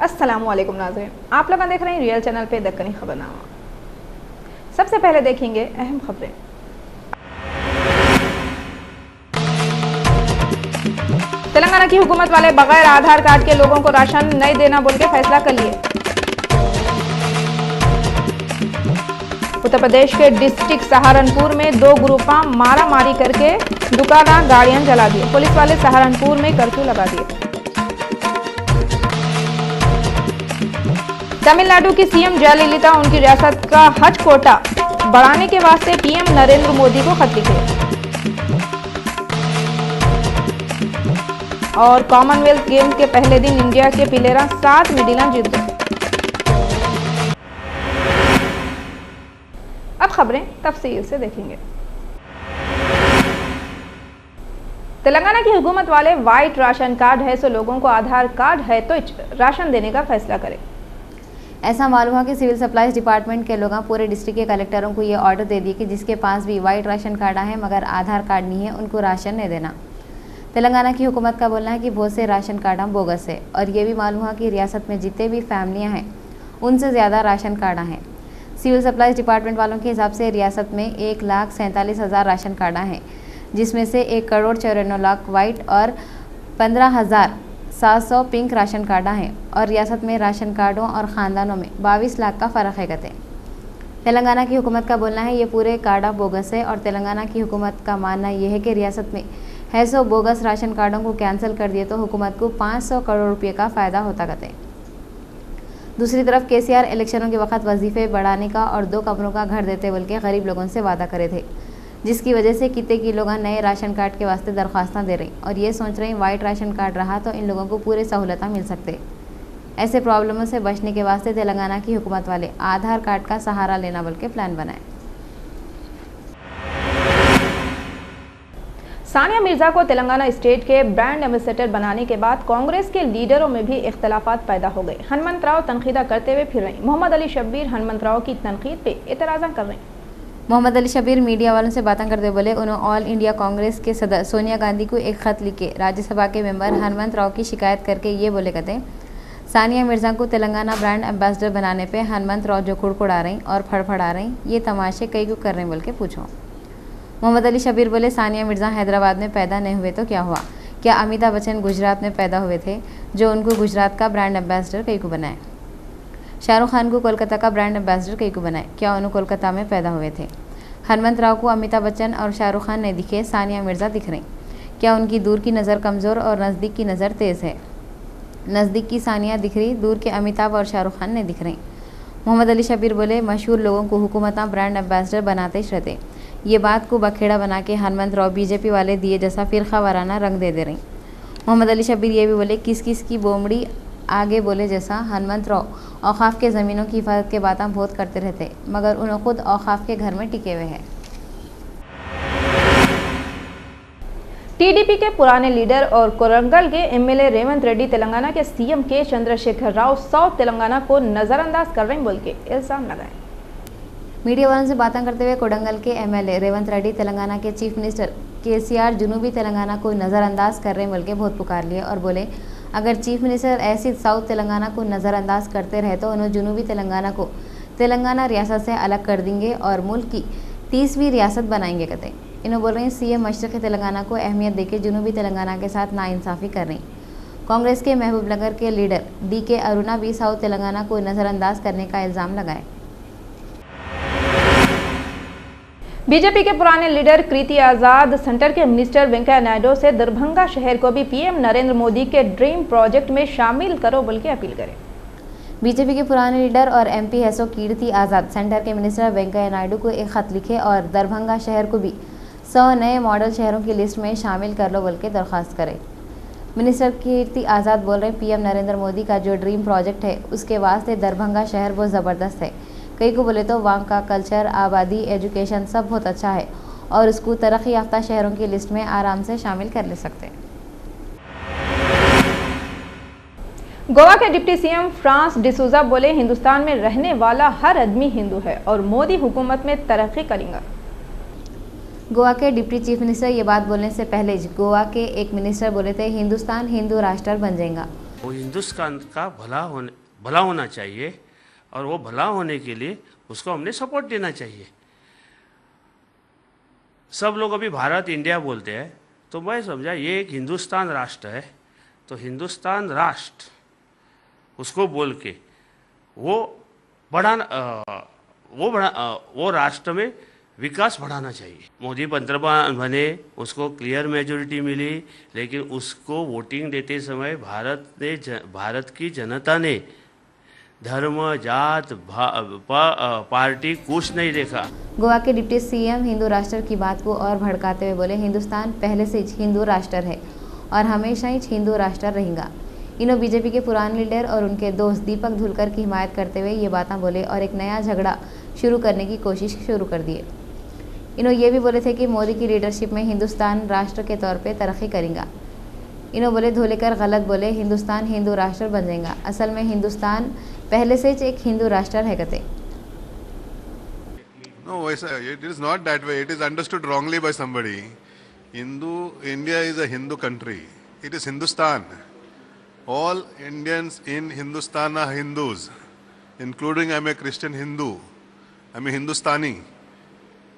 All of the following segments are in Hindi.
अस्सलामुअलैकुम नाज़रीन, आप लोग देख रहे हैं रियल चैनल पे दक्कनी खबरनामा। सबसे पहले देखेंगे अहम खबरें। तेलंगाना की हुकूमत वाले बगैर आधार कार्ड के लोगों को राशन नहीं देना बोल के फैसला कर लिए। उत्तर प्रदेश के डिस्ट्रिक्ट सहारनपुर में दो ग्रुपा मारा मारी करके दुकान गाड़ियां जला दिए। पुलिस वाले सहारनपुर में कर्फ्यू लगा दिए। तमिलनाडु की सीएम जयललिता उनकी रियासत का हज कोटा बढ़ाने के वास्ते पीएम नरेंद्र मोदी को खत लिखे। और कॉमनवेल्थ गेम्स के पहले दिन इंडिया के प्लेयर 7 मेडल जीत गए। अब खबरें तफसील से देखेंगे। तेलंगाना की हुकूमत वाले व्हाइट राशन कार्ड है सो लोगों को आधार कार्ड है तो राशन देने का फैसला करें। ऐसा मालूम हुआ कि सिविल सप्लाईज डिपार्टमेंट के लोग पूरे डिस्ट्रिक्ट के कलेक्टरों को ये ऑर्डर दे दिए कि जिसके पास भी वाइट राशन कार्ड है मगर आधार कार्ड नहीं है उनको राशन नहीं देना। तेलंगाना की हुकूमत का बोलना है कि बहुत से राशन कार्ड बोगस है और ये भी मालूम हुआ कि रियासत में जितने भी फैमिलियाँ हैं उनसे ज़्यादा राशन कार्ड हैं। सिविल सप्लाईज डिपार्टमेंट वालों के हिसाब से रियासत में 1,47,000 राशन कार्ड हैं, जिसमें से 1,94,00,000 वाइट और 15,700 पिंक राशन कार्ड हैं और रियासत में राशन कार्डों और ख़ानदानों में 22 लाख का फ़र्क है कहते। तेलंगाना की हुकूमत का बोलना है ये पूरे कार्ड बोगस है और तेलंगाना की हुकूमत का मानना यह है कि रियासत में है सो बोगस राशन कार्डों को कैंसिल कर दिए तो हुकूमत को 500 करोड़ रुपये का फ़ायदा होता कहते। दूसरी तरफ केसीआर इलेक्शनों के वक्त वजीफे बढ़ाने का और 2 कमरों का घर देते बल्कि गरीब लोगों से वादा करे थे, जिसकी वजह से कितने की लोग नए राशन कार्ड के वास्ते दरख्वास्तें दे रही और ये सोच रही वाइट राशन कार्ड रहा तो इन लोगों को पूरे सहूलतें मिल सकते। ऐसे प्रॉब्लमों से बचने के वास्ते तेलंगाना की हुकूमत वाले आधार कार्ड का सहारा लेना बल्कि प्लान बनाए। सानिया मिर्जा को तेलंगाना स्टेट के ब्रांड एम्बेसडर बनाने के बाद कांग्रेस के लीडरों में भी इख्तलाफात पैदा हो गए। हनुमंत राव तनकीदा करते हुए फिर रही। मोहम्मद अली शब्बीर हनुमंत राव की तनकीद पे एतराज़ा कर रहे हैं। मोहम्मद अली शब्बीर मीडिया वालों से बातें करते हुए बोले उन्होंने ऑल इंडिया कांग्रेस के सदर सोनिया गांधी को एक खत लिखे राज्यसभा के मेंबर हनुमंत राव की शिकायत करके ये बोले कहते सानिया मिर्जा को तेलंगाना ब्रांड एम्बेसडर बनाने पे हनुमंत राव जो कुड़कुड़ा रही और फड़फड़ा रही ये तमाशे कई को कर रहे बोल के पूछो। मोहम्मद अली शब्बीर बोले सानिया मिर्जा हैदराबाद में पैदा नहीं हुए तो क्या हुआ? क्या अमिताभ बच्चन गुजरात में पैदा हुए थे जो उनको गुजरात का ब्रांड एम्बेसडर कई को बनाए? शाहरुख खान को कोलकाता का ब्रांड एम्बेसडर कई को बनाए? क्या उन्होंने कोलकाता में पैदा हुए थे? हनुमंत राव को अमिताभ बच्चन और शाहरुख खान नहीं दिखे, सानिया मिर्ज़ा दिख रही। क्या उनकी दूर की नज़र कमज़ोर और नज़दीक की नज़र तेज़ है? नज़दीक की सानिया दिख रही, दूर के अमिताभ और शाहरुख खान नहीं दिख रही। मोहम्मद अली शब्बीर बोले मशहूर लोगों को हुकूमत ब्रांड एम्बेसडर बनाते ही रहते। ये बात को बखेड़ा बना के हनुमंत राव बीजेपी वाले दिए जैसा फिरका वाराना रंग दे रही। मोहम्मद अली शब्बीर ये भी बोले किस किस की बोमड़ी आगे बोले जैसा हनुमंत राव औकाफ के ज़मीनों की हिफाजत के बातें बहुत करते रहते मगर उन्हें खुद औकाफ के घर में टिके हुए हैं। टीडीपी के पुराने लीडर और कोरंगल के एमएलए रेवंत रेड्डी तेलंगाना के सीएम के चंद्रशेखर राव साउथ तेलंगाना को नजरअंदाज कर रहे हैं बोल के इल्जाम लगाए। मीडिया वालों से बातें करते हुए कोडंगल के एमएलए रेवंत रेड्डी तेलंगाना के चीफ मिनिस्टर केसीआर जनूबी तेलंगाना को नज़रअंदाज कर रहे हैं बोल के बहुत पुकार लिए और बोले अगर चीफ मिनिस्टर ऐसी साउथ तेलंगाना को नज़रअंदाज करते रहे तो उन्होंने जनूबी तेलंगाना को तेलंगाना रियासत से अलग कर देंगे और मुल्क की 30वीं रियासत बनाएंगे कहते। इन्होंने बोल रहे हैं सीएम मशरक़ी तेलंगाना को अहमियत देकर जनूबी तेलंगाना के साथ नाइंसाफ़ी कर रही। कांग्रेस के महबूब नगर के लीडर DK अरुणा भी साउथ तेलंगाना को नज़रअंदाज करने का इल्ज़ाम लगाए। बीजेपी के पुराने लीडर कृति आजाद सेंटर के मिनिस्टर वेंकैया नायडू से दरभंगा शहर को भी पीएम नरेंद्र मोदी के ड्रीम प्रोजेक्ट में शामिल करो बोल के अपील करें। बीजेपी के पुराने लीडर और MP हैसो कीर्ति आज़ाद सेंटर के मिनिस्टर वेंकैया नायडू को एक खत लिखे और दरभंगा शहर को भी 100 नए मॉडल शहरों की लिस्ट में शामिल कर लो बोल के दरख्वास्त करे। मिनिस्टर कीर्ति आज़ाद बोल रहे पीएम नरेंद्र मोदी का जो ड्रीम प्रोजेक्ट है उसके वास्ते दरभंगा शहर बहुत ज़बरदस्त है। कई को बोले तो वहाँ का कल्चर, आबादी, एजुकेशन सब बहुत अच्छा है और उसको तरक्की याफ्ता शहरों की लिस्ट में आराम से शामिल कर ले सकते हैं। गोवा के डिप्टी सीएम फ्रांस डिसूजा बोले हिंदुस्तान में रहने वाला हर आदमी हिंदू है और मोदी हुकूमत में तरक्की करेंगे। गोवा के डिप्टी चीफ मिनिस्टर ये बात बोलने से पहले गोवा के एक मिनिस्टर बोले थे हिंदुस्तान हिंदू राष्ट्र बन जाएगा। वो हिंदुस्तान का भला होना चाहिए और वो भला होने के लिए उसको हमने सपोर्ट देना चाहिए। सब लोग अभी भारत इंडिया बोलते हैं, तो मैं समझा ये एक हिंदुस्तान राष्ट्र है, तो हिंदुस्तान राष्ट्र उसको बोल के वो राष्ट्र में विकास बढ़ाना चाहिए। मोदी पंतप्रधान बने, उसको क्लियर मेजोरिटी मिली, लेकिन उसको वोटिंग देते समय भारत की जनता ने धर्म, जात, पार्टी कुछ नहीं देखा। गोवा के डिप्टी सीएम हिंदू राष्ट्र की बात को और भड़काते हुए बोले, हिंदुस्तान पहले से ही हिंदू राष्ट्र है और हमेशा ही हिंदू राष्ट्र रहेगा। इन्हों बीजेपी के पुराने लीडर और उनके दोस्त दीपक धुलकर की हिमायत करते हुए ये बातें बोले और एक नया झगड़ा शुरू करने की कोशिश शुरू कर दिए। इन्हों ये भी बोले थे कि मोदी की लीडरशिप में हिंदुस्तान राष्ट्र के तौर पे तरक्की करेगा। इन्हों बोले धोलेकर गलत बोले, हिंदुस्तान हिंदू राष्ट्र बन जाएगा। असल में हिंदुस्तान पहले से ही एक हिंदू राष्ट्र है कहते। No, it is not that way. It is understood wrongly by somebody. India is a Hindu country. It is Hindustan. All Indians in Hindustan are Hindus, including I'm a Christian Hindu. I'm a Hindustani.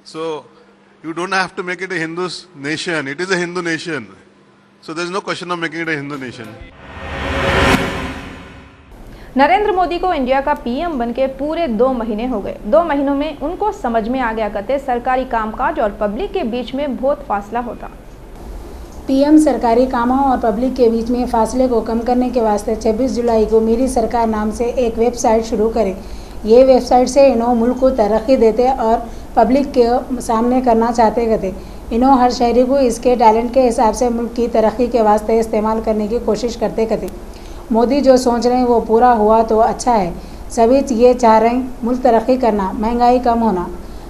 So you don't have to make it a Hindu nation. It is a Hindu nation. So there is no question of making it a Hindu nation. Narendra Modi को इंडिया का पीएम बनके पूरे 2 महीने हो गए। 2 महीनों में उनको समझ में आ गया कहते सरकारी कामकाज और पब्लिक के बीच में बहुत फासला होता। पीएम सरकारी कामों और पब्लिक के बीच में फासले को कम करने के वास्ते 26 जुलाई को मेरी सरकार नाम से एक वेबसाइट शुरू करे। ये वेबसाइट से इन्हों मुल्क को तरक्की देते और पब्लिक के सामने करना चाहते कहते। इन्हों हर शहरी को इसके टैलेंट के हिसाब से मुल्क की तरक्की के वास्ते इस्तेमाल करने की कोशिश करते कहते। मोदी जो सोच रहे हैं वो पूरा हुआ तो अच्छा है। सभी ये चाह रहे हैं मुल्क तरक्की करना, महंगाई कम होना,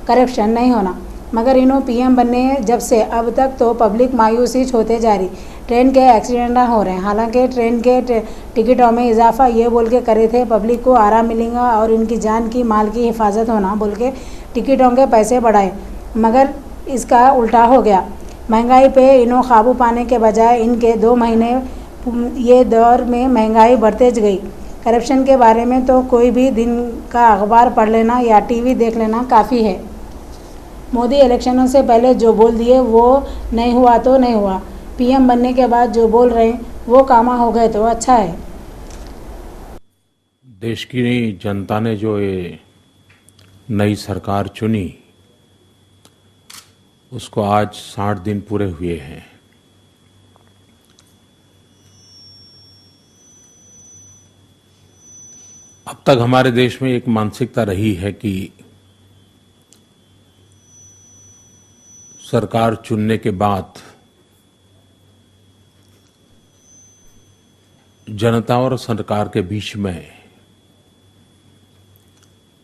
करप्शन नहीं होना। मगर इन्हों पीएम बनने जब से अब तक तो पब्लिक मायूसी होते जा रही। ट्रेन के एक्सीडेंट हो रहे हैं, हालांकि ट्रेन के टिकटों में इजाफा ये बोल के करे थे पब्लिक को आराम मिलेगा और इनकी जान की माल की हिफाजत होना बोल के टिकटों के पैसे बढ़ाए, मगर इसका उल्टा हो गया। महंगाई पे इन्हों काबू पाने के बजाय इनके 2 महीने ये दौर में महंगाई बढ़ते गई। करप्शन के बारे में तो कोई भी दिन का अखबार पढ़ लेना या टीवी देख लेना काफ़ी है। मोदी इलेक्शनों से पहले जो बोल दिए वो नहीं हुआ तो नहीं हुआ। पीएम बनने के बाद जो बोल रहे हैं वो कामा हो गए तो अच्छा है। देश की जनता ने जो ये नई सरकार चुनी उसको आज 60 दिन पूरे हुए हैं। अब तक हमारे देश में एक मानसिकता रही है कि सरकार चुनने के बाद जनता और सरकार के बीच में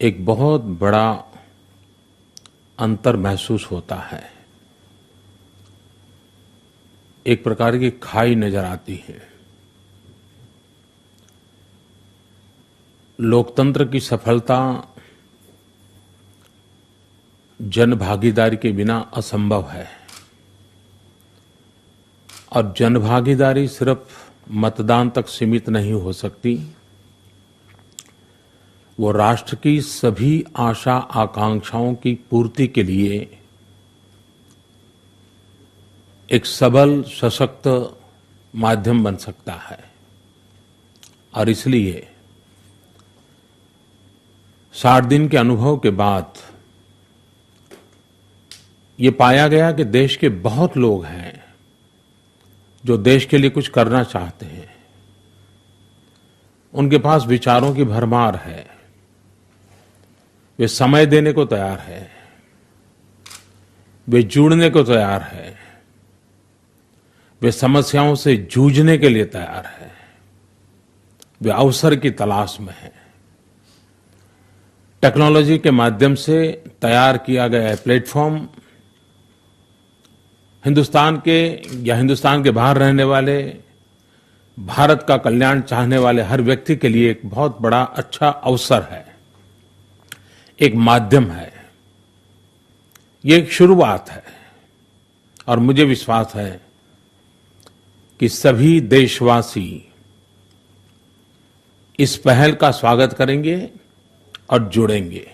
एक बहुत बड़ा अंतर महसूस होता है, एक प्रकार की खाई नजर आती है। लोकतंत्र की सफलता जन भागीदारी के बिना असंभव है और जन भागीदारी सिर्फ मतदान तक सीमित नहीं हो सकती, वो राष्ट्र की सभी आशा आकांक्षाओं की पूर्ति के लिए एक सबल सशक्त माध्यम बन सकता है। और इसलिए 60 दिन के अनुभव के बाद ये पाया गया कि देश के बहुत लोग हैं जो देश के लिए कुछ करना चाहते हैं, उनके पास विचारों की भरमार है, वे समय देने को तैयार है, वे जुड़ने को तैयार है, वे समस्याओं से जूझने के लिए तैयार है, वे अवसर की तलाश में हैं। टेक्नोलॉजी के माध्यम से तैयार किया गया प्लेटफॉर्म हिंदुस्तान के या हिंदुस्तान के बाहर रहने वाले, भारत का कल्याण चाहने वाले हर व्यक्ति के लिए एक बहुत बड़ा अच्छा अवसर है, एक माध्यम है, ये एक शुरुआत है। और मुझे विश्वास है कि सभी देशवासी इस पहल का स्वागत करेंगे और जुड़ेंगे।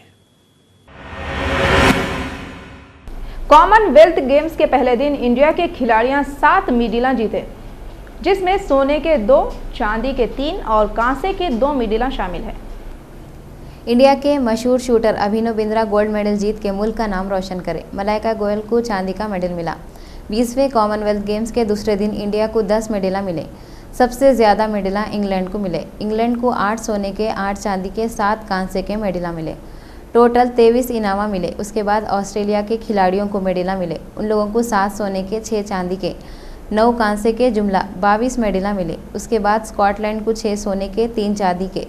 कॉमनवेल्थ गेम्स के पहले दिन इंडिया के खिलाड़ियां 7 मेडल जीते, जिसमें सोने के 2, चांदी के 3 और कांसे के 2 मेडल शामिल हैं। इंडिया के मशहूर shooter Abhinav Bindra gold medal जीत के मुल्क का नाम रोशन करे। मलाइका गोयल को चांदी का मेडल मिला। 20वें कॉमनवेल्थ गेम्स के दूसरे दिन इंडिया को 10 मेडल मिले। सबसे ज़्यादा मेडल इंग्लैंड को मिले। इंग्लैंड को 8 सोने के, 8 चांदी के, 7 कांसे के मेडल मिले। टोटल 23 इनाम मिले। उसके बाद ऑस्ट्रेलिया के खिलाड़ियों को मेडल मिले। उन लोगों को 7 सोने के, 6 चांदी के, 9 कांसे के, जुमला 22 मेडल मिले। उसके बाद स्कॉटलैंड को 6 सोने के, 3 चांदी के,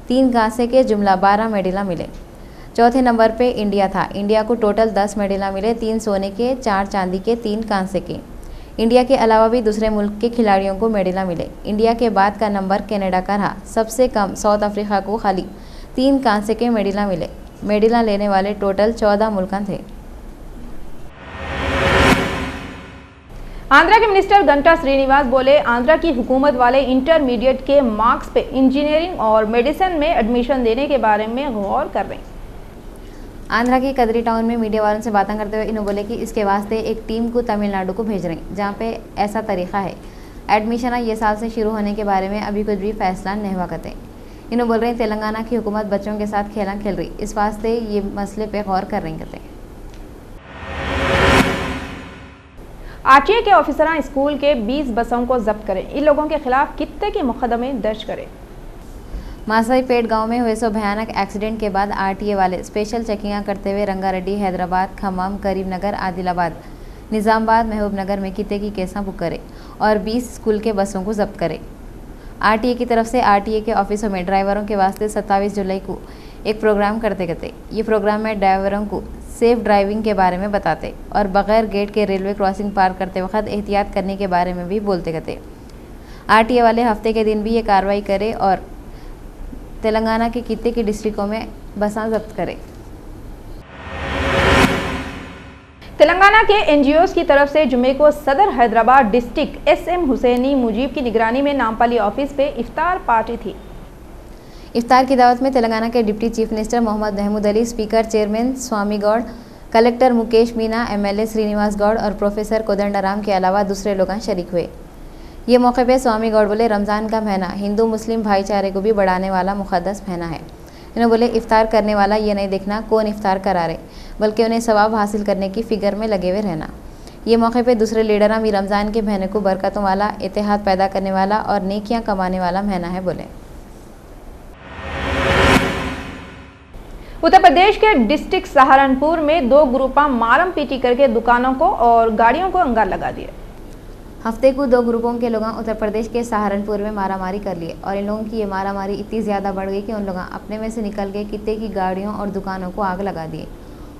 3 कांसे के, जुमला 12 मेडल मिले। चौथे नंबर पे इंडिया था। इंडिया को टोटल 10 मेडल मिले, 3 सोने के, 4 चांदी के, 3 कांसे के। इंडिया के अलावा भी दूसरे मुल्क के खिलाड़ियों को मेडल मिले। इंडिया के बाद का नंबर कनाडा का रहा। सबसे कम साउथ अफ्रीका को खाली 3 कांसे के मेडल मिले। मेडल लेने वाले टोटल 14 मुल्क थे। आंध्रा के मिनिस्टर गंटा श्रीनिवास बोले, आंध्रा की हुकूमत वाले इंटरमीडिएट के मार्क्स पे इंजीनियरिंग और मेडिसिन में एडमिशन देने के बारे में गौर कर रहे हैं। आंध्रा के कदरी टाउन में मीडिया वालों से बातें करते हुए इन्होंने बोले कि इसके वास्ते एक टीम को तमिलनाडु को भेज रहे हैं, जहां पे ऐसा तरीका है। एडमिशन ये साल से शुरू होने के बारे में अभी कुछ भी फैसला नहीं हुआ करते। इन्होंने बोल रहे हैं तेलंगाना की हुकूमत बच्चों के साथ खेल रही, इस वास्ते ये मसले पे गौर कर रही करते। आरटीए के ऑफिसरां स्कूल के 20 बसों को जब्त करें। इन लोगों के खिलाफ कितने के मुकदमे दर्ज करें। मासाईपेट गांव में हुए सो भयानक एक्सीडेंट के बाद आरटीए वाले स्पेशल चेकिंग करते हुए रंगारेड्डी, हैदराबाद, खम्मम, करीमनगर, आदिलाबाद, निजामाबाद, महबूबनगर में कितने की केसा बुक करे और 20 स्कूल के बसों को जब्त करे। आरटीए की तरफ से आरटीए के ऑफिसों में ड्राइवरों के वास्ते 27 जुलाई को एक प्रोग्राम करते। ये प्रोग्राम में ड्राइवरों को सेफ ड्राइविंग के बारे में बताते और बगैर गेट के रेलवे क्रॉसिंग पार करते वक्त एहतियात करने के बारे में भी बोलते करते। आरटीए वाले हफ्ते के दिन भी ये कार्रवाई करे और तेलंगाना के कितने की डिस्ट्रिक्टों में बसें जब्त करे। तेलंगाना के एनजीओज की तरफ से जुमे को सदर हैदराबाद डिस्ट्रिक्ट एसएम हुसैनी मुजीब की निगरानी में नामपल्ली ऑफिस पे इफ्तार पार्टी थी। इफ्तार की दावत में तेलंगाना के deputy chief minister Mohammed Mahmood Ali, speaker chairman Swami Goud, collector Mukesh Meena, MLA Srinivas Goud और प्रोफेसर कोदंडराम के अलावा दूसरे लोग शरीक हुए। ये मौके पर स्वामी गौड़ बोले, रमज़ान का महीना हिंदू मुस्लिम भाईचारे को भी बढ़ाने वाला मुक़द्दस महीना है। इन्होंने बोले, इफ्तार करने वाला ये नहीं देखना कौन इफ्तार करा रहे, बल्कि उन्हें सवाब हासिल करने की फ़िक्र में लगे हुए रहना। ये मौके पे दूसरे लीडर भी रमज़ान के महीने को बरकतों वाला, इत्तेहाद पैदा करने वाला और नेकियां कमाने वाला महीना है बोले। उत्तर प्रदेश के डिस्ट्रिक्ट सहारनपुर में 2 ग्रुपों मारम पीटी करके दुकानों को और गाड़ियों को अंगार लगा दिए। हफ्ते को 2 ग्रुपों के लोग उत्तर प्रदेश के सहारनपुर में मारामारी कर लिए और इन लोगों की ये मारामारी इतनी ज़्यादा बढ़ गई कि उन लोग अपने में से निकल गए, कितने की गाड़ियों और दुकानों को आग लगा दिए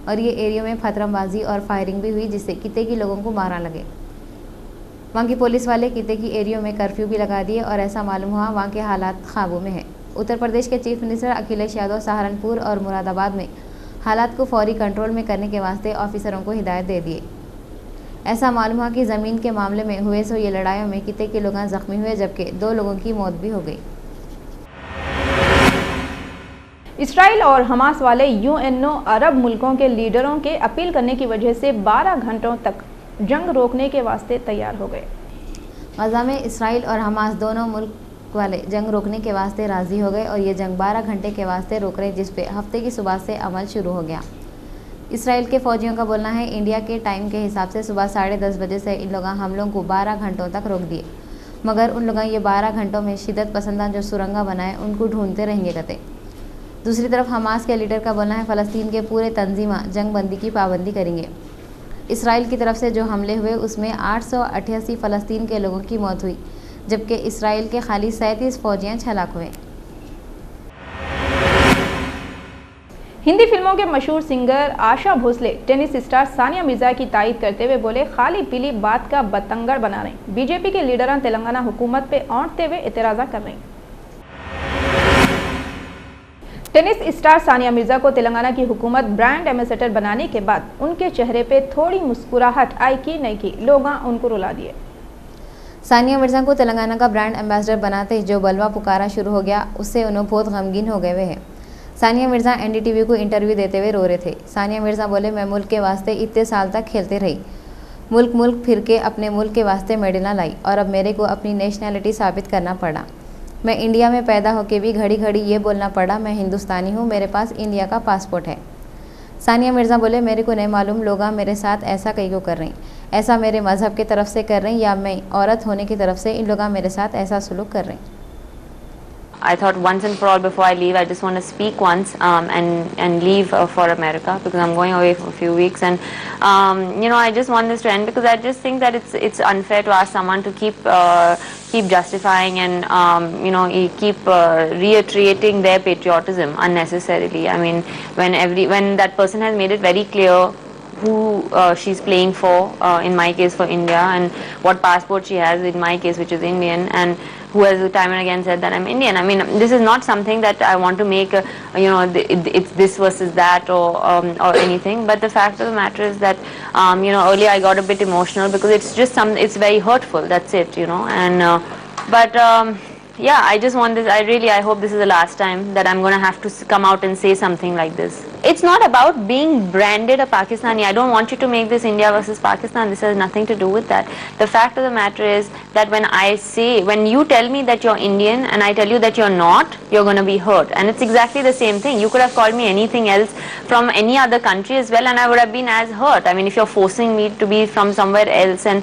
और ये एरिया में फतरमबाजी और फायरिंग भी हुई, जिससे कितने की लोगों को मारा लगे। वहाँ की पुलिस वाले कितने की एरिया में कर्फ्यू भी लगा दिए और ऐसा मालूम हुआ वहाँ के हालात काबू में है। उत्तर प्रदेश के चीफ मिनिस्टर अखिलेश यादव सहारनपुर और मुरादाबाद में हालात को फौरी कंट्रोल में करने के वास्ते ऑफिसरों को हिदायत दे दिए। ऐसा मालूम हुआ कि ज़मीन के मामले में हुए सो ये लड़ाइयों में कितने के लोग जख्मी हुए, जबकि 2 लोगों की मौत भी हो गई। इसराइल और हमास वाले यूएनओ अरब मुल्कों के लीडरों के अपील करने की वजह से 12 घंटों तक जंग रोकने के वास्ते तैयार हो गए। गजा में इसराइल और हमास दोनों मुल्क वाले जंग रोकने के वास्ते राज़ी हो गए और ये जंग 12 घंटे के वास्ते रोक रहे, जिस पे हफ्ते की सुबह से अमल शुरू हो गया। इसराइल के फौजियों का बोलना है, इंडिया के टाइम के हिसाब से सुबह 10:30 बजे से इन लोगों हमलों को 12 घंटों तक रोक दिए, मगर उन लोगों ये 12 घंटों में शिद्दत पसंदा जो सुरंगा बनाए उनको ढूंढते रहेंगे कहते। दूसरी तरफ हमास के लीडर का बोलना है, फ़लस्तीन के पूरे तंजीमा जंग बंदी की पाबंदी करेंगे। इसराइल की तरफ से जो हमले हुए उसमें 888 फ़लस्तीन के लोगों की मौत हुई, जबकि इसराइल के खाली 37 फौजियाँ हलाक हुए। हिंदी फिल्मों के मशहूर singer Asha Bhosle tennis star Sania Mirza की तारीफ करते हुए बोले, खाली पीली बात का बतंगड़ बना रहे। बीजेपी के लीडर तेलंगाना हुकूमत पे औंटते हुए एतराज़ा कर रहे। टेनिस स्टार सानिया मिर्जा को तेलंगाना की हुकूमत ब्रांड एम्बेसडर बनाने के बाद उनके चेहरे पे थोड़ी मुस्कुराहट आई कि नहीं की, लोग उनको रुला दिए। सानिया मिर्जा को तेलंगाना का ब्रांड एम्बेसडर बनाते जो बलवा पुकारा शुरू हो गया, उससे उन्हें बहुत गमगीन हो गए हुए हैं। सानिया मिर्जा एनडीटीवी को इंटरव्यू देते हुए रो रहे थे। सानिया मिर्जा बोले, मैं मुल्क के वास्ते इतने साल तक खेलते रही, मुल्क फिर के अपने मुल्क के वास्ते मेडल लाई और अब मेरे को अपनी नेशनैलिटी साबित करना पड़ा। मैं इंडिया में पैदा होके भी घड़ी घड़ी ये बोलना पड़ा, मैं हिंदुस्तानी हूँ, मेरे पास इंडिया का पासपोर्ट है। सानिया मिर्जा बोले, मेरे को नहीं मालूम लोग मेरे साथ ऐसा कहीं को कर रहे हैं, ऐसा मेरे मज़हब की तरफ से कर रहे हैं या मैं औरत होने की तरफ से इन लोग मेरे साथ ऐसा सलूक कर रहे हैं। I thought once and for all before I leave, I just want to speak once and leave for America because I'm going away for a few weeks, and I just want this to end because I just think that it's unfair to ask someone to keep justifying and keep reiterating their patriotism unnecessarily. I mean, when that person has made it very clear who she's playing for, in my case for India, and what passport she has, in my case which is Indian, and who has time and again said that I'm Indian. I mean, this is not something that I want to make, it's this versus that or anything. But the fact of the matter is that, earlier I got a bit emotional because it's just it's very hurtful. That's it, yeah, I just want this. I hope this is the last time that I'm going to have to come out and say something like this. It's not about being branded a Pakistani. I don't want you to make this India versus Pakistan. This has nothing to do with that. The fact of the matter is that when you tell me that you're Indian and I tell you that you're not, you're going to be hurt. And it's exactly the same thing. You could have called me anything else from any other country as well and I would have been as hurt. I mean, if you're forcing me to be from somewhere else. And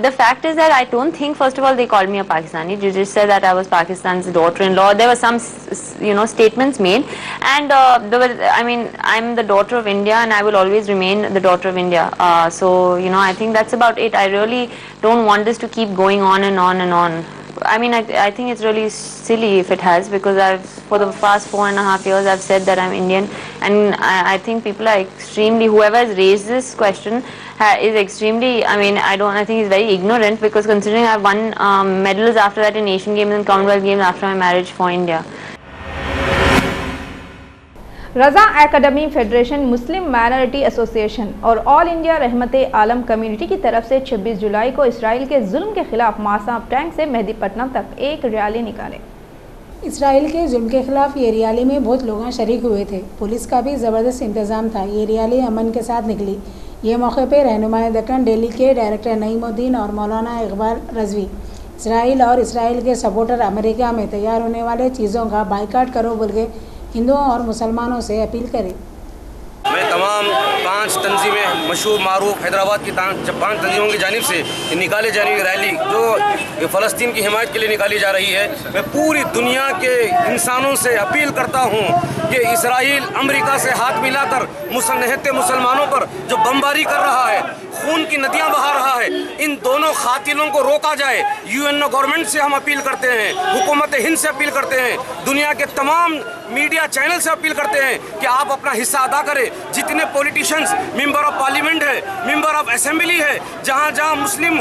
the fact is that I don't think, first of all, they called me a Pakistani. You just said that I was Pakistan's daughter-in-law. There were some, statements made. And I'm the daughter of India and I will always remain the daughter of India. I think that's about it. I really don't want this to keep going on and on and on. I mean, I think it's really silly if it has, because for the past 4.5 years, I've said that I'm Indian, and I think people are whoever has raised this question is extremely, I think he's very ignorant, because considering I've won medals after that in Asian Games and Commonwealth Games after my marriage for India. Raza academy federation, Muslim minority association और ऑल इंडिया रहमते आलम कम्युनिटी की तरफ से 26 जुलाई को इसराइल के जुल्म के खिलाफ मासाब टैंक से मेहदीपट्टनम तक एक रैली निकाले। इसराइल के जुल्म के खिलाफ ये रैली में बहुत लोग शरीक हुए थे। पुलिस का भी ज़बरदस्त इंतज़ाम था। ये रैली अमन के साथ निकली। ये मौके पर रहनुमाए दक्कन दिल्ली के डायरेक्टर नईमुद्दीन और मौलाना इकबाल रज़वी इसराइल और इसराइल के सपोर्टर अमेरिका में तैयार होने वाले चीज़ों का बाइकाट करो बोल के हिंदुओं और मुसलमानों से अपील करें। मैं तमाम 5 तंजीमें मशहूर मारूफ हैदराबाद की 5 तंजीमों की जानिब से निकाले जाने वाली रैली जो फ़लस्तीन की हिमायत के लिए निकाली जा रही है, मैं पूरी दुनिया के इंसानों से अपील करता हूँ कि इसराइल अमेरिका से हाथ मिलाकर निहत्ते मुसलमानों पर जो बमबारी कर रहा है, खून की नदियाँ बहा रहा है, इन दोनों खातिलों को रोका जाए। यूएनओ गवर्नमेंट से हम अपील करते हैं, हुकूमत हिंद से अपील करते हैं, दुनिया के तमाम मीडिया चैनल से अपील करते हैं कि आप अपना हिस्सा अदा करें। जितने पॉलिटिशियंस, मेंबर ऑफ पार्लियामेंट है, मेंबर ऑफ असेंबली है, जहाँ जहाँ मुस्लिम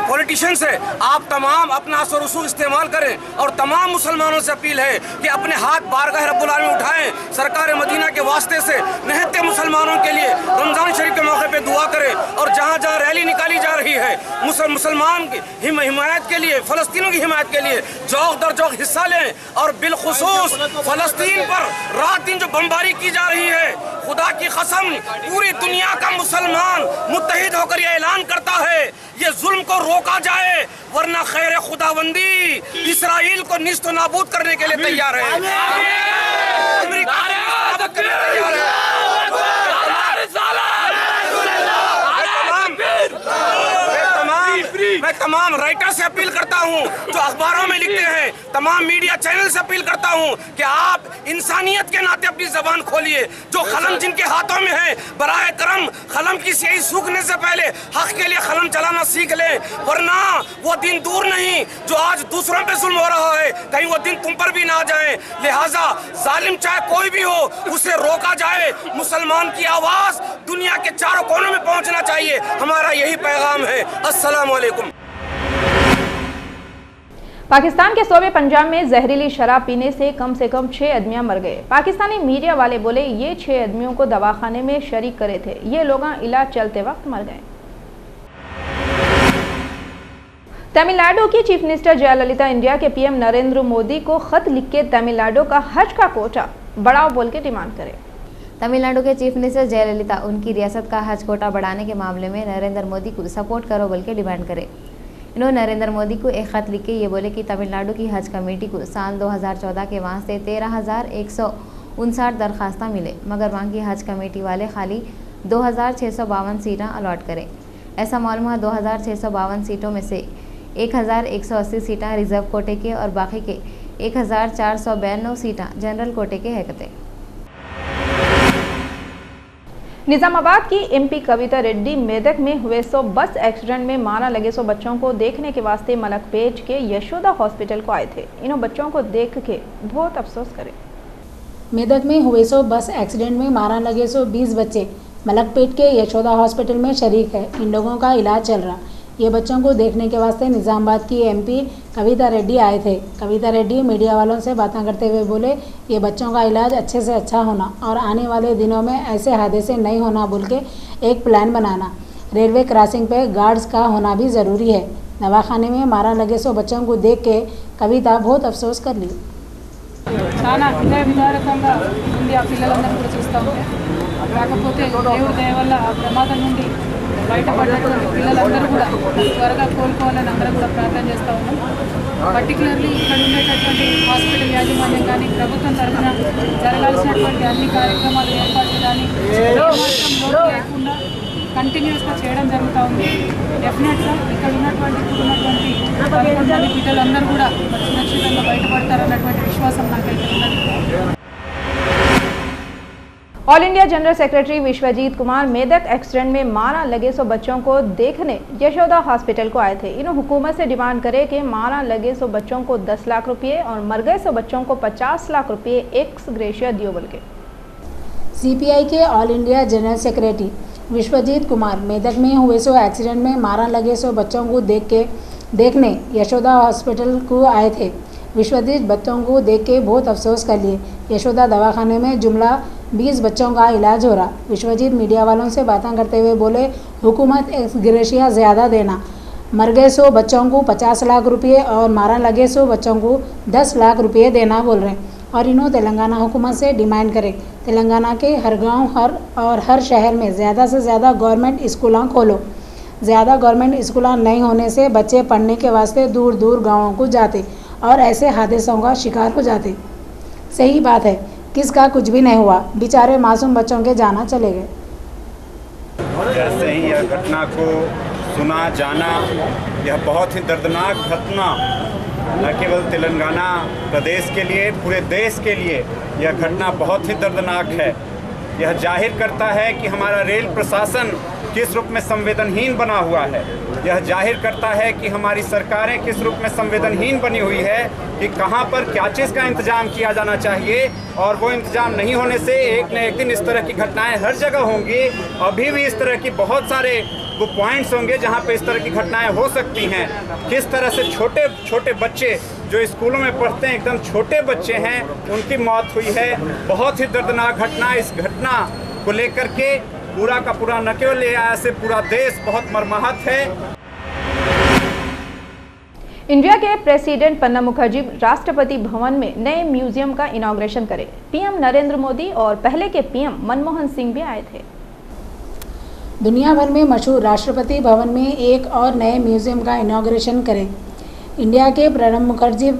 पॉलिटिशियंस है, आप तमाम अपना असर रसूख इस्तेमाल करें। और तमाम मुसलमानों से अपील है कि अपने हाथ बारगाह रब्बुल आलमीन में उठाएं, सरकार मदीना के वास्ते से निहत्ते मुसलमानों के लिए रमज़ान शरीफ के मौके पर दुआ करें। और जहाँ जहाँ रैली निकाली जा रही है, मुसलमान की हिमायत के लिए, फ़लस्तीनों की हिमायत के लिए जौक दर जौक हिस्सा लें। और बिलखुसूस फ़लस्तीन पर रात दिन जो बमबारी की जा रही है, खुदा की कसम पूरी दुनिया का मुसलमान मुत्तहिद होकर यह ऐलान करता है ये जुल्म को रोका जाए, वरना खैर खुदाबंदी इसराइल को निस्त नाबूद करने के लिए तैयार है। अमेरिका तैयार है। मैं तमाम राइटर से अपील करता हूं जो अखबारों में लिखते हैं, तमाम मीडिया चैनल से अपील करता हूं कि आप इंसानियत के नाते अपनी जबान खोलिए। जो कलम जिनके हाथों में है, बराए करम कलम की स्याही सूखने से पहले हक के लिए कलम चलाना सीख लें, वरना वो दिन दूर नहीं जो आज दूसरों पे जुल्म हो रहा है, कहीं वो दिन तुम पर भी ना आ जाए। लिहाजा जालिम चाहे कोई भी हो, उसे रोका जाए। मुसलमान की आवाज दुनिया के चारों कोनों में पहुंचना चाहिए। हमारा यही पैगाम है। अस्सलाम वालेकुम। पाकिस्तान के सूबे पंजाब में जहरीली शराब पीने से कम 6 आदमियां मर गए। पाकिस्तानी मीडिया वाले बोले ये 6 आदमियों को दवाखाने में शरीक करे थे, ये लोग इलाज चलते वक्त मर गए। तमिलनाडु की चीफ मिनिस्टर जयललिता इंडिया के पीएम नरेंद्र मोदी को खत लिख के तमिलनाडु का हज का कोटा बढ़ाओ बोल के डिमांड करे। तमिलनाडु के चीफ मिनिस्टर जयललिता उनकी रियासत का हज कोटा बढ़ाने के मामले में नरेंद्र मोदी को सपोर्ट करो बोल के डिमांड करे। इन्होंने नरेंद्र मोदी को एक खत लिख के ये बोले कि तमिलनाडु की हज कमेटी को साल 2014 के वास्ते 13,159 दरखास्तां मिले, मगर वहाँ की हज कमेटी वाले खाली 2,652 सीटें अलॉट करें। ऐसा मालूम है 2,652 सीटों में से 1,180 सीटें रिजर्व कोटे के और बाकी के 1,492 सीटें जनरल कोटे के हैकते। निजामाबाद की एमपी कविता रेड्डी मेदक में हुए बस एक्सीडेंट में मारा लगे बच्चों को देखने के वास्ते मलकपेट के यशोदा हॉस्पिटल को आए थे। इन बच्चों को देख के बहुत अफसोस करे। मेदक में हुए बस एक्सीडेंट में मारा लगे 20 बच्चे मलकपेट के यशोदा हॉस्पिटल में शरीक है। इन लोगों का इलाज चल रहा। ये बच्चों को देखने के वास्ते निजामाबाद की एमपी कविता रेड्डी आए थे। कविता रेड्डी मीडिया वालों से बातें करते हुए बोले, ये बच्चों का इलाज अच्छे से अच्छा होना और आने वाले दिनों में ऐसे हादसे नहीं होना बोल के एक प्लान बनाना। रेलवे क्रॉसिंग पे गार्ड्स का होना भी ज़रूरी है। दवाखाने में मारा लगे बच्चों को देख के कविता बहुत अफसोस कर ली। చాలా హృదయ విదారకంగా ఉంది ఆ పిల్లలందరూ కూడా చూస్తూ ఉంటే, కాకపోతే దేవుడి దయ వల్ల ఆ ప్రమాదం నుండి బయటపడినటువంటి పిల్లలందరూ కూడా త్వరగా కోలుకోవాలని అందరూ కూడా ప్రార్థన చేస్తూ ఉన్నాం. పర్టికులర్లీ ఇక్కడ ఉండేటటువంటి హాస్పిటల్ యాజమాన్యం కానీ ప్రభుత్వం తరఫున జరగాల్సినటువంటి అన్ని కార్యక్రమాలు ఏర్పాట్లు కానీ ఏమాత్రం లోటు లేకుండా కంటిన్యూస్గా చేయడం జరుగుతూ ఉంది. డెఫినెట్గా ఇక్కడ ఉన్నటువంటి 11 మంది బిడ్డలందరూ కూడా సురక్షితంగా బయటపడతారన్నటువంటి విశ్వాసం నాకైతే ఉన్నది. All India general secretary Vishwajit Kumar Medak accident में मारा लगे बच्चों को देखने यशोदा हॉस्पिटल को आए थे। इन्होंने हुकूमत से डिमांड करे कि मारा लगे बच्चों को 10 लाख रुपये और मर गए बच्चों को 50 लाख रुपये एक्स ग्रेशिया दियो बोल के। सीपीआई के all India general secretary Vishwajit Kumar Medak में हुए एक्सीडेंट में मारा लगे बच्चों को देखने यशोदा हॉस्पिटल को आए थे। विश्वजीत बच्चों को देख के बहुत अफसोस कर लिए। यशोदा दवाखाने में जुमला 20 बच्चों का इलाज हो रहा। विश्वजीत मीडिया वालों से बातें करते हुए बोले, हुकूमत एक्स ग्रेशिया ज़्यादा देना, मर गए बच्चों को 50 लाख रुपये और मारा लगे बच्चों को 10 लाख रुपये देना बोल रहे हैं। और इन्होंने तेलंगाना हुकूमत से डिमांड करे तेलंगाना के हर गांव हर शहर में ज़्यादा से ज़्यादा गवर्नमेंट स्कूल खोलो। ज़्यादा गवर्नमेंट स्कूल नहीं होने से बच्चे पढ़ने के वास्ते दूर दूर गाँवों को जाते और ऐसे हादसों का शिकार हो जाते। सही बात है, किसका कुछ भी नहीं हुआ, बेचारे मासूम बच्चों के जाना चले गए। जैसे ही यह घटना को सुना जाना, यह बहुत ही दर्दनाक घटना न केवल तेलंगाना प्रदेश के लिए, पूरे देश के लिए यह घटना बहुत ही दर्दनाक है। यह जाहिर करता है कि हमारा रेल प्रशासन किस रूप में संवेदनहीन बना हुआ है। यह जाहिर करता है कि हमारी सरकारें किस रूप में संवेदनहीन बनी हुई है कि कहां पर क्या चीज़ का इंतजाम किया जाना चाहिए, और वो इंतजाम नहीं होने से एक न एक दिन इस तरह की घटनाएं हर जगह होंगी। अभी भी इस तरह की बहुत सारे वो पॉइंट्स होंगे जहां पे इस तरह की घटनाएं हो सकती हैं। किस तरह से छोटे छोटे बच्चे जो स्कूलों में पढ़ते हैं, एकदम छोटे बच्चे हैं, उनकी मौत हुई है। बहुत ही दर्दनाक घटना। इस घटना को लेकर के पूरा का पूरा न केवल ऐसे पूरा देश बहुत मर्माहत है। इंडिया के प्रेसिडेंट प्रणब मुखर्जी राष्ट्रपति भवन में नए म्यूजियम का इनॉग्रेशन करे। पीएम नरेंद्र मोदी और पहले के पीएम मनमोहन सिंह भी आए थे। दुनिया भर में मशहूर राष्ट्रपति भवन में एक और नए म्यूजियम का इनॉग्रेशन करें। इंडिया के प्रणब मुखर्जी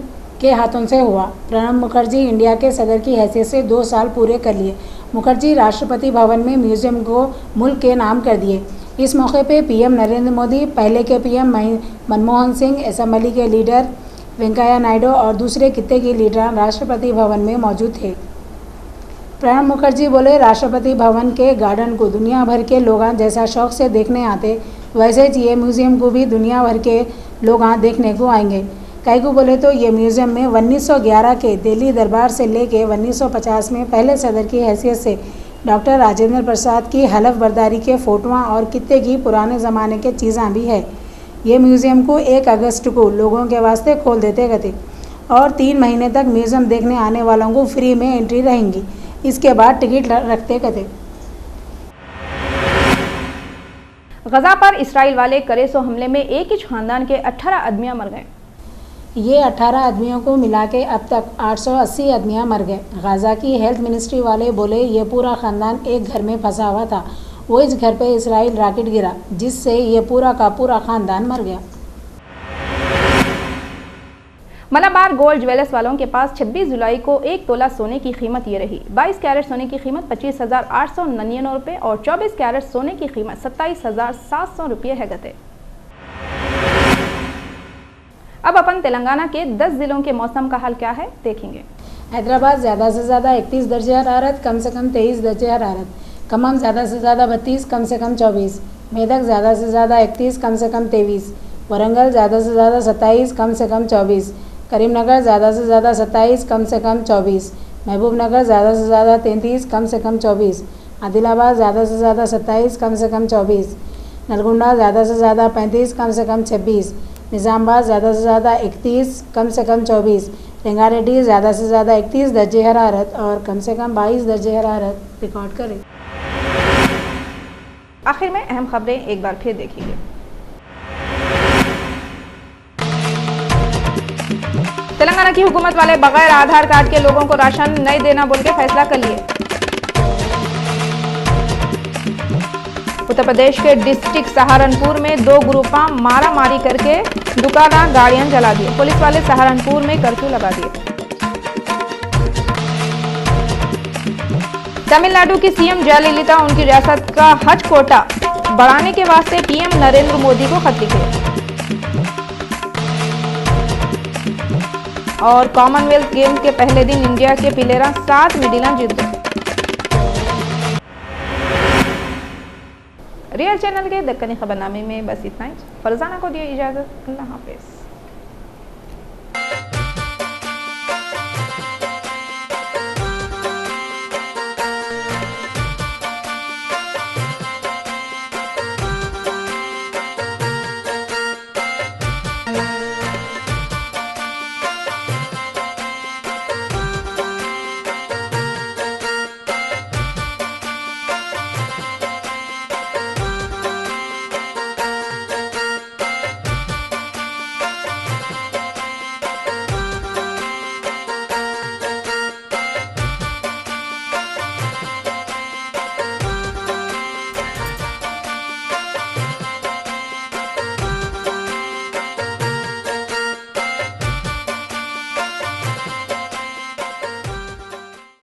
के हाथों से हुआ। प्रणब मुखर्जी इंडिया के सदर की हैसियत से 2 साल पूरे कर लिए। मुखर्जी राष्ट्रपति भवन में म्यूजियम को मुल्क के नाम कर दिए। इस मौके पे पीएम नरेंद्र मोदी, पहले के पीएम मनमोहन सिंह, असेंबली के लीडर वेंकैया नायडू और दूसरे खित्ते के लीडर राष्ट्रपति भवन में मौजूद थे। प्रणब मुखर्जी बोले, राष्ट्रपति भवन के गार्डन को दुनिया भर के लोग जैसा शौक से देखने आते, वैसे ये म्यूज़ियम को भी दुनिया भर के लोग देखने को आएंगे। कई को बोले तो ये म्यूज़ियम में 1911 के दिल्ली दरबार से लेके 1950 में पहले सदर की हैसियत से डॉक्टर राजेंद्र प्रसाद की हलफ बर्दारी के फ़ोटोआँ और कितने की पुराने ज़माने के चीज़ें भी है। ये म्यूज़ियम को 1 अगस्त को लोगों के वास्ते खोल देते गए और 3 महीने तक म्यूज़ियम देखने आने वालों को फ्री में एंट्री रहेंगी। इसके बाद टिकट रखते गए। गजा पर इसराइल वाले करे सो हमले में एक ही खानदान के 18 आदमियां मर गए। ये 18 आदमियों को मिला के अब तक 880 आदमियां मर गए। गाजा की हेल्थ मिनिस्ट्री वाले बोले ये पूरा खानदान एक घर में फंसा हुआ था, वो इस घर पे इसराइल रॉकेट गिरा जिससे ये पूरा का पूरा खानदान मर गया। मलाबार गोल्ड ज्वेलर्स वालों के पास 26 जुलाई को 1 तोला सोने की कीमत ये रही। 22 कैरेट सोने की कीमत 25,899 रुपये और 24 कैरेट सोने की कीमत 27,700 रुपये है गते। अब अपन तेलंगाना के 10 जिलों के मौसम का हाल क्या है देखेंगे। हैदराबाद ज़्यादा से ज़्यादा 31 दर्जे हरारत, कम से कम 23 दर्जे हरारत। खम्मम ज़्यादा से ज़्यादा 32, कम से कम 24। मेदक ज़्यादा से ज़्यादा 31, कम से कम 23। वरंगल ज़्यादा से ज़्यादा 27, कम से कम 24। करीमनगर ज़्यादा से ज़्यादा 27, कम से कम 24। महबूबनगर ज़्यादा से ज़्यादा 33, कम से कम 24। आदिलाबाद ज़्यादा से ज़्यादा 27, कम से कम 24। नलगुंडा ज़्यादा से ज़्यादा 35, कम से कम 26। निज़ामबाद ज़्यादा से ज़्यादा 31, कम से कम 24। रंगारेड्डी ज़्यादा से ज़्यादा 31 दर्जे हरारत और कम से कम 22 दर्जे हरारत रिकॉर्ड करें। आखिर में अहम खबरें एक बार फिर देखिए। तेलंगाना की हुकूमत वाले बगैर आधार कार्ड के लोगों को राशन नहीं देना बोल के फैसला कर लिए। उत्तर प्रदेश के डिस्ट्रिक्ट सहारनपुर में 2 ग्रुपा मारा मारी करके दुकान गाड़ियां जला दिए। पुलिस वाले सहारनपुर में कर्फ्यू लगा दिए। तमिलनाडु की सीएम जयललिता उनकी रियासत का हज कोटा बढ़ाने के वास्ते पीएम नरेंद्र मोदी को खत लिखे। और कॉमनवेल्थ गेम्स के पहले दिन इंडिया के प्लेयर 7 मेडल जीत गए। रियल चैनल के दक्कनी खबरनामे में बस इतना ही। फरजाना को दिए इजाजत। अल्लाह हाफिज।